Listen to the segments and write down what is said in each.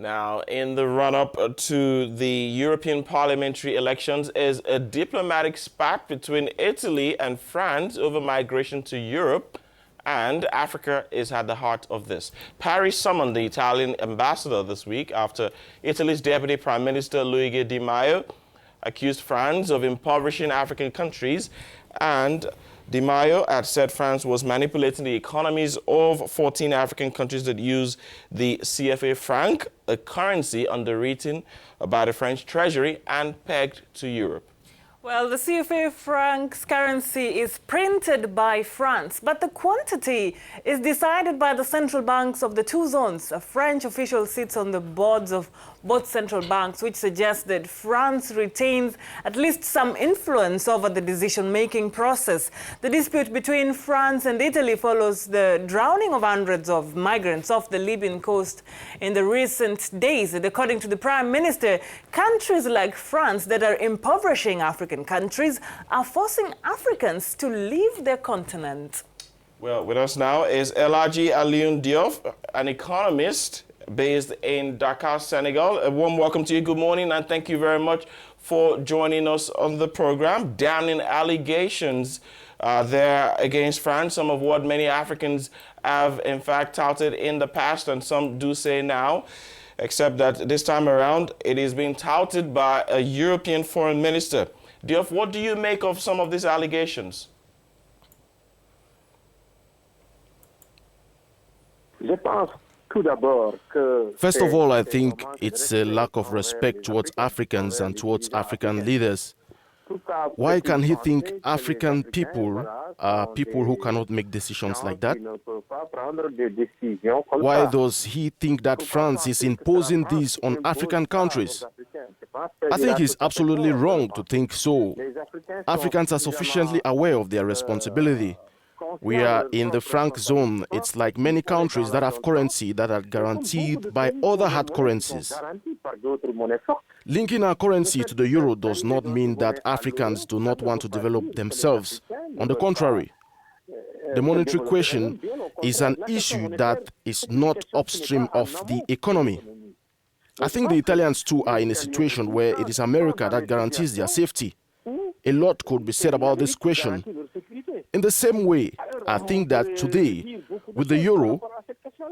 Now, in the run-up to the European parliamentary elections is a diplomatic spat between Italy and France over migration to Europe, and Africa is at the heart of this. Paris summoned the Italian ambassador this week after Italy's Deputy Prime Minister Luigi Di Maio accused France of impoverishing African countries, and Di Maio had said France was manipulating the economies of 14 African countries that use the CFA franc, a currency underwritten by the French Treasury and pegged to Europe. Well, the CFA franc's currency is printed by France, but the quantity is decided by the central banks of the two zones. A French official sits on the boards of both central banks, which suggests that France retains at least some influence over the decision-making process. The dispute between France and Italy follows the drowning of hundreds of migrants off the Libyan coast in the recent days. And according to the Prime Minister, countries like France that are impoverishing African countries are forcing Africans to leave their continent. Well, with us now is Elaji Alioune Diop, an economist based in Dakar, Senegal. A warm welcome to you. Good morning, and thank you very much for joining us on the program. Damning allegations there against France, some of what many Africans have in fact touted in the past, and some do say now, except that this time around it is being touted by a European foreign minister. Diop, what do you make of some of these allegations? First of all, I think it's a lack of respect towards Africans and towards African leaders. Why can he think African people are people who cannot make decisions like that? Why does he think that France is imposing this on African countries? I think he's absolutely wrong to think so. Africans are sufficiently aware of their responsibility. We are in the franc zone. It's like many countries that have currency that are guaranteed by other hard currencies. Linking our currency to the euro does not mean that Africans do not want to develop themselves. On the contrary, the monetary question is an issue that is not upstream of the economy. I think the Italians too are in a situation where it is America that guarantees their safety. A lot could be said about this question. In the same way, I think that today, with the euro,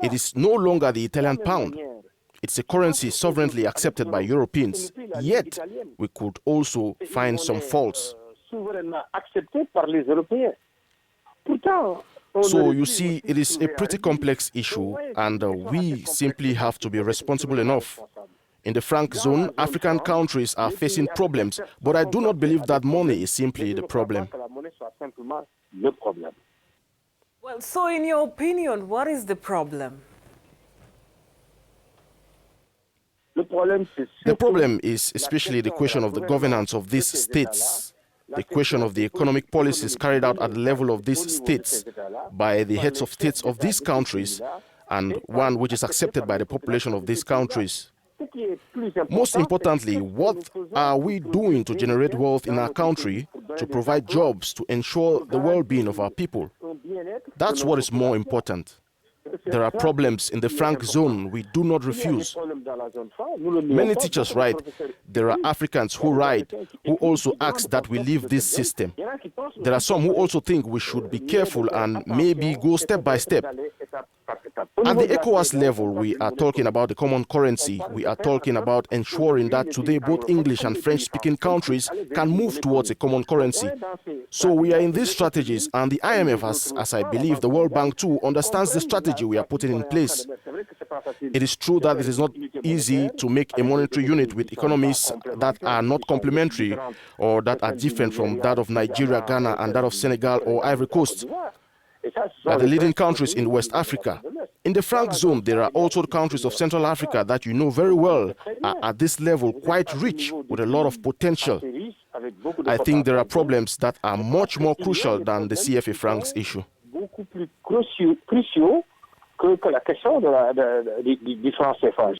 it is no longer the Italian pound. It's a currency sovereignly accepted by Europeans. Yet, we could also find some faults. So, you see, it is a pretty complex issue, and we simply have to be responsible enough. In the franc zone, African countries are facing problems, but I do not believe that money is simply the problem. Well, so in your opinion, what is the problem? The problem is especially the question of the governance of these states, the question of the economic policies carried out at the level of these states by the heads of states of these countries, and one which is accepted by the population of these countries. Most importantly, what are we doing to generate wealth in our country, to provide jobs, to ensure the well-being of our people? That's what is more important. There are problems in the franc zone we do not refuse. Many teachers write, there are Africans who write, who also ask that we leave this system. There are some who also think we should be careful and maybe go step by step. At the ECOWAS level, we are talking about the common currency. We are talking about ensuring that today both English and French-speaking countries can move towards a common currency. So we are in these strategies, and the IMF, as I believe the World Bank too, understands the strategy we are putting in place. It is true that it is not easy to make a monetary unit with economies that are not complementary or that are different from that of Nigeria, Ghana, and that of Senegal or Ivory Coast. They are the leading countries in West Africa. In the franc zone, there are also countries of Central Africa that you know very well are at this level quite rich with a lot of potential. I think there are problems that are much more crucial than the CFA francs issue. Que la question du franc CFA.